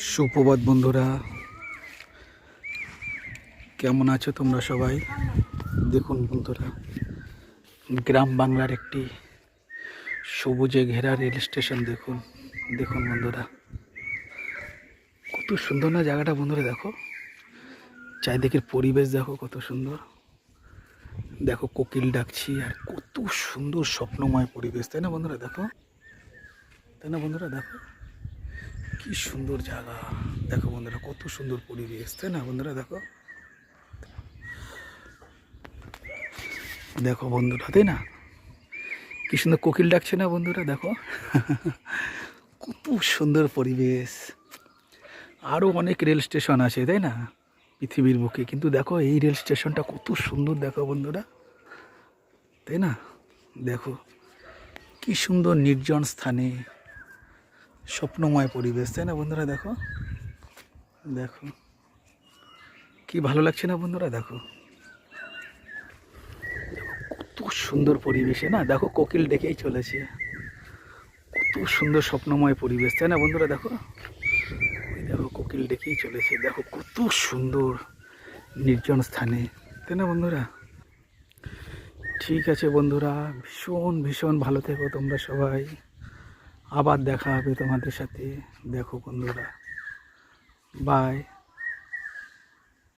সুপ্রভাত বন্ধুরা, কেমন আছো তোমরা সবাই? দেখুন বন্ধুরা, গ্রাম বাংলার একটি সবুজে ঘেরা রেল স্টেশন। দেখুন দেখুন বন্ধুরা, কত সুন্দর না জায়গাটা বন্ধুরা। দেখো চারিদিকের পরিবেশ, দেখো কত সুন্দর। দেখো কোকিল ডাকছি, আর কত সুন্দর স্বপ্নময় পরিবেশ, তাই না বন্ধুরা? দেখো, তাই না বন্ধুরা? দেখো কি সুন্দর জায়গা। দেখো বন্ধুরা, কত সুন্দর পরিবেশ, তাই না বন্ধুরা? দেখো দেখো বন্ধুরা, তাই না? কি সুন্দর কোকিল ডাকছে না বন্ধুরা? দেখো কত সুন্দর পরিবেশ। আরও অনেক রেল স্টেশন আছে, তাই না, পৃথিবীর বুকে, কিন্তু দেখো এই রেল স্টেশনটা কত সুন্দর। দেখো বন্ধুরা, তাই না? দেখো কি সুন্দর নির্জন স্থানে স্বপ্নময় পরিবেশ, তাই না বন্ধুরা? দেখো দেখো কি ভালো লাগছে না বন্ধুরা? দেখো কত সুন্দর পরিবেশে না, দেখো কোকিল ডেকেই চলেছে। কত সুন্দর স্বপ্নময় পরিবেশ, তাই না বন্ধুরা? দেখো দেখো কোকিল ডেকেই চলেছে। দেখো কত সুন্দর নির্জন স্থানে, তাই না বন্ধুরা? ঠিক আছে বন্ধুরা, ভীষণ ভীষণ ভালো থেকো তোমরা সবাই। আবার দেখা হবে তোমাদের সাথে। দেখো বন্ধুরা, বাই।